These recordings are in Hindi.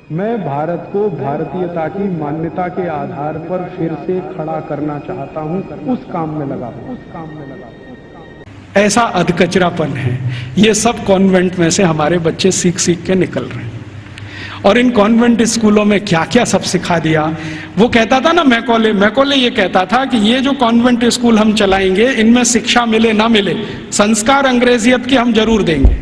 मैं भारत को भारतीयता की मान्यता के आधार पर फिर से खड़ा करना चाहता हूं, उस काम में लगा हूं। ऐसा अधकचरापन है। ये सब कॉन्वेंट में से हमारे बच्चे सीख सीख के निकल रहे हैं। और इन कॉन्वेंट स्कूलों में क्या क्या सब सिखा दिया। वो कहता था ना, मैकॉले ये कहता था कि ये जो कॉन्वेंट स्कूल हम चलाएंगे, इनमें शिक्षा मिले ना मिले, संस्कार अंग्रेजियत के हम जरूर देंगे।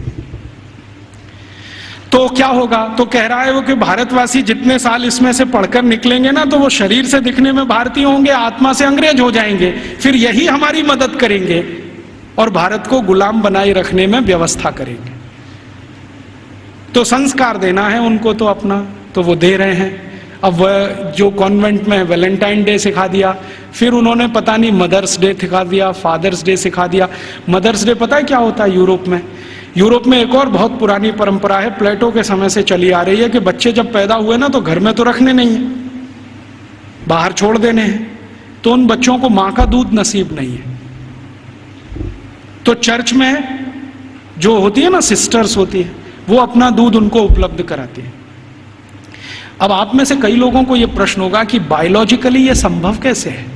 तो क्या होगा? तो कह रहा है वो कि भारतवासी जितने साल इसमें से पढ़कर निकलेंगे ना, तो वो शरीर से दिखने में भारतीय होंगे, आत्मा से अंग्रेज हो जाएंगे। फिर यही हमारी मदद करेंगे और भारत को गुलाम बनाए रखने में व्यवस्था करेंगे। तो संस्कार देना है उनको तो अपना, तो वो दे रहे हैं। अब वह जो कॉन्वेंट में वैलेंटाइन डे सिखा दिया, फिर उन्होंने पता नहीं मदर्स डे सिखा दिया, फादर्स डे सिखा दिया। मदर्स डे पता है क्या होता है यूरोप में? यूरोप में एक और बहुत पुरानी परंपरा है, प्लेटो के समय से चली आ रही है, कि बच्चे जब पैदा हुए ना तो घर में तो रखने नहीं है, बाहर छोड़ देने हैं। तो उन बच्चों को मां का दूध नसीब नहीं है। तो चर्च में जो होती है ना, सिस्टर्स होती है, वो अपना दूध उनको उपलब्ध कराती है। अब आप में से कई लोगों को यह प्रश्न होगा कि बायोलॉजिकली ये संभव कैसे है?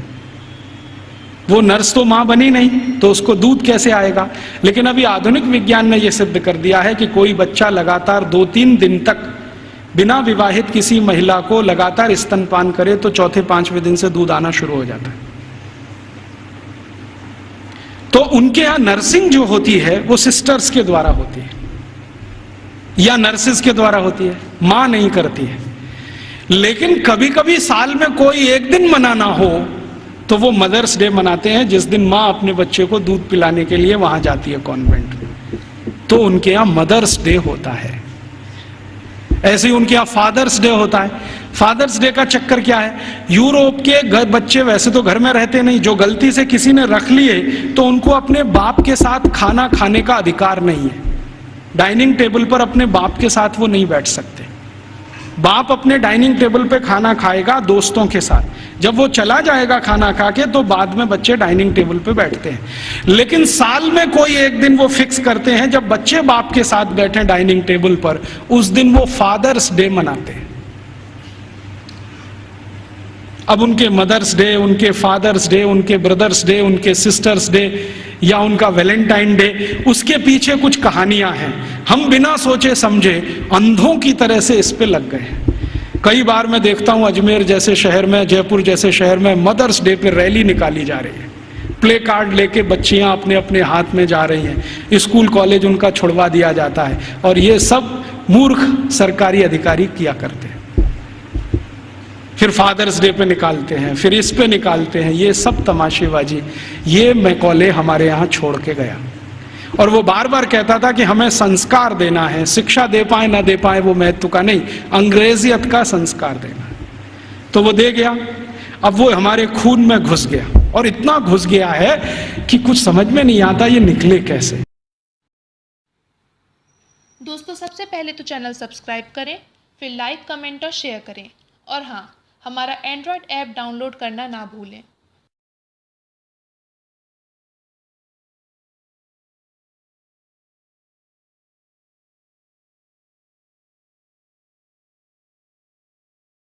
वो नर्स तो मां बनी नहीं, तो उसको दूध कैसे आएगा? लेकिन अभी आधुनिक विज्ञान ने यह सिद्ध कर दिया है कि कोई बच्चा लगातार 2-3 दिन तक बिना विवाहित किसी महिला को लगातार स्तनपान करे तो चौथे 5वें दिन से दूध आना शुरू हो जाता है। तो उनके यहां नर्सिंग जो होती है वो सिस्टर्स के द्वारा होती है या नर्सिस के द्वारा होती है, मां नहीं करती है। लेकिन कभी कभी साल में कोई एक दिन मनाना हो तो वो मदर्स डे मनाते हैं, जिस दिन मां अपने बच्चे को दूध पिलाने के लिए वहां जाती है कॉन्वेंट में। तो उनके यहां मदर्स डे होता है। ऐसे ही उनके यहां फादर्स डे होता है। फादर्स डे का चक्कर क्या है? यूरोप के बच्चे वैसे तो घर में रहते नहीं, जो गलती से किसी ने रख लिए तो उनको अपने बाप के साथ खाना खाने का अधिकार नहीं है। डाइनिंग टेबल पर अपने बाप के साथ वो नहीं बैठ सकते। बाप अपने डाइनिंग टेबल पे खाना खाएगा दोस्तों के साथ, जब वो चला जाएगा खाना खा के तो बाद में बच्चे डाइनिंग टेबल पे बैठते हैं। लेकिन साल में कोई एक दिन वो फिक्स करते हैं जब बच्चे बाप के साथ बैठे डाइनिंग टेबल पर, उस दिन वो फादर्स डे मनाते हैं। अब उनके मदर्स डे, उनके फादर्स डे, उनके ब्रदर्स डे, उनके सिस्टर्स डे या उनका वैलेंटाइन डे, उसके पीछे कुछ कहानियां हैं। हम बिना सोचे समझे अंधों की तरह से इस पे लग गए। कई बार मैं देखता हूं अजमेर जैसे शहर में, जयपुर जैसे शहर में मदर्स डे पे रैली निकाली जा रही है, प्ले कार्ड लेके बच्चियां अपने अपने हाथ में जा रही हैं, स्कूल कॉलेज उनका छुड़वा दिया जाता है। और ये सब मूर्ख सरकारी अधिकारी किया करते हैं। फिर फादर्स डे पे निकालते हैं, फिर इस पे निकालते हैं। ये सब तमाशेबाजी, ये मैकॉले हमारे यहाँ छोड़ के गया। और वो बार बार कहता था कि हमें संस्कार देना है, शिक्षा दे पाए ना दे पाए वो महत्व का नहीं, अंग्रेजियत का संस्कार देना है। तो वो दे गया। अब वो हमारे खून में घुस गया, और इतना घुस गया है कि कुछ समझ में नहीं आता ये निकले कैसे। दोस्तों, सबसे पहले तो चैनल सब्सक्राइब करें, फिर लाइक, कमेंट और शेयर करें। और हाँ, हमारा एंड्रॉयड ऐप डाउनलोड करना ना भूलें।